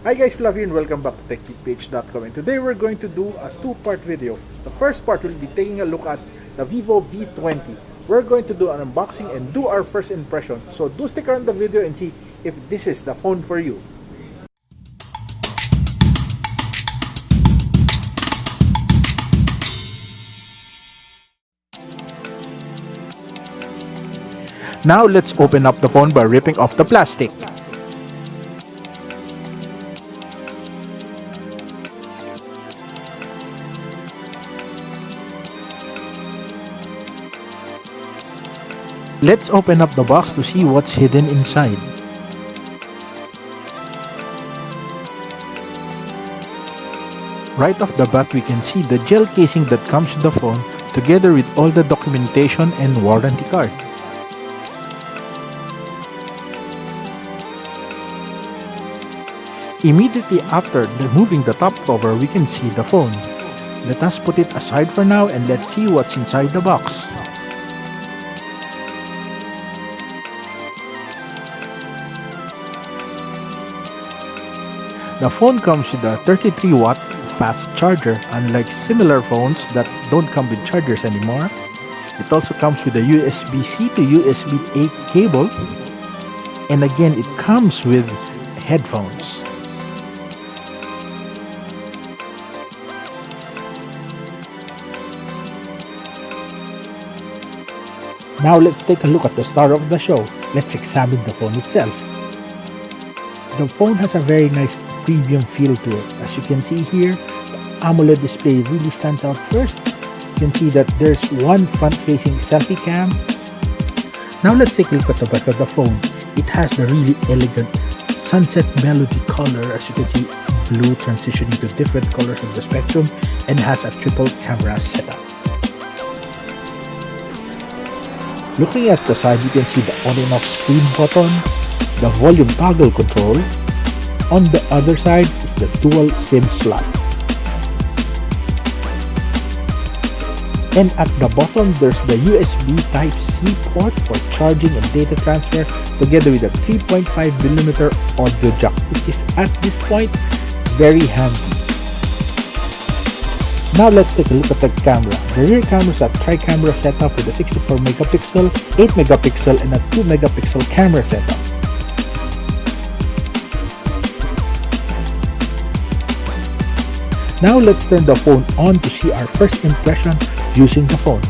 Hi guys, Flav here and welcome back to techbeatph.com, and today we're going to do a two-part video. The first part will be taking a look at the Vivo V20. We're going to do an unboxing and do our first impression, so do stick around the video and see if this is the phone for you. Now let's open up the phone by ripping off the plastic. Let's open up the box to see what's hidden inside. Right off the bat, we can see the gel casing that comes with the phone together with all the documentation and warranty card. Immediately after removing the top cover, we can see the phone. Let us put it aside for now and let's see what's inside the box. The phone comes with a 33-watt fast charger, unlike similar phones that don't come with chargers anymore. It also comes with a USB-C to USB-A cable, and again it comes with headphones. Now let's take a look at the star of the show. Let's examine the phone itself. The phone has a very nice premium feel to it. As you can see here, the AMOLED display really stands out first. You can see that there's one front-facing selfie cam. Now let's take a look at the back of the phone. It has the really elegant sunset melody color. As you can see, blue transitioning to different colors of the spectrum, and has a triple camera setup. Looking at the side, you can see the on and off screen button, the volume toggle control. On the other side is the dual SIM slot. And at the bottom, there's the USB Type-C port for charging and data transfer, together with a 3.5mm audio jack, which is at this point very handy. Now let's take a look at the camera. The rear camera is a tri-camera setup with a 64MP, 8MP and a 2MP camera setup. Now let's turn the phone on to see our first impression using the phone.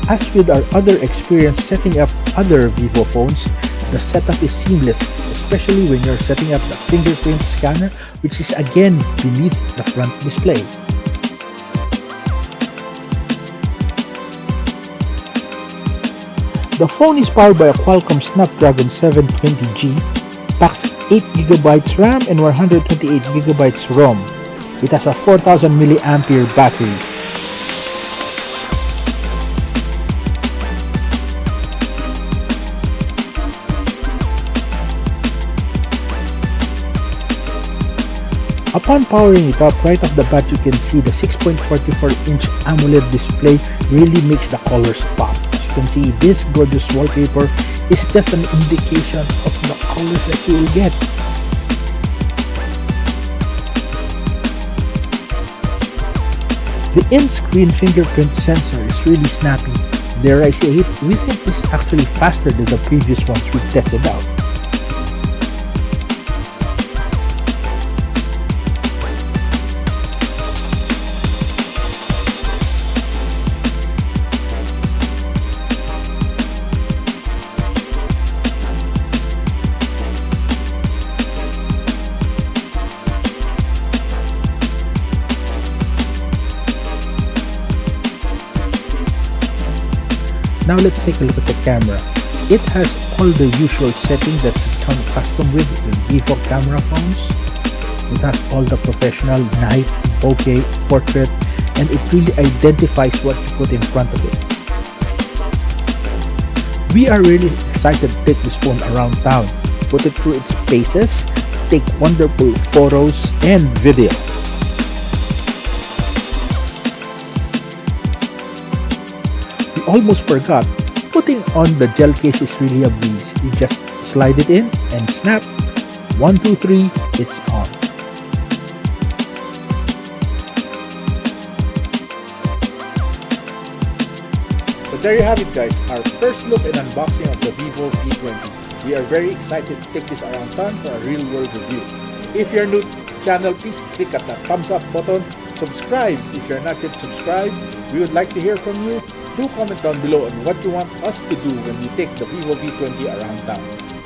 As with our other experience setting up other Vivo phones, the setup is seamless, especially when you're setting up the fingerprint scanner, which is again beneath the front display. The phone is powered by a Qualcomm Snapdragon 720G, packs 8GB RAM and 128GB ROM. It has a 4000 mAh battery. Upon powering it up, right off the bat you can see the 6.44-inch AMOLED display really makes the colors pop. As you can see, this gorgeous wallpaper is just an indication of the colors that you will get. The in-screen fingerprint sensor is really snappy. Dare I say it, we think this is actually faster than the previous ones we've tested out. Now let's take a look at the camera. It has all the usual settings that you come accustomed with Vivo camera phones. It has all the professional night, bokeh, portrait, and it really identifies what you put in front of it. We are really excited to take this phone around town. put it through its paces, take wonderful photos and video. We almost forgot, putting on the gel case is really a breeze. You just slide it in and snap. 1, 2, 3, it's on. So there you have it, guys, our first look and unboxing of the Vivo V20. We are very excited to take this around town for a real world review. If you're new to the channel, please click at that thumbs up button. Subscribe if you're not yet subscribed. We would like to hear from you. Do comment down below on what you want us to do when we take the Vivo V20 around town.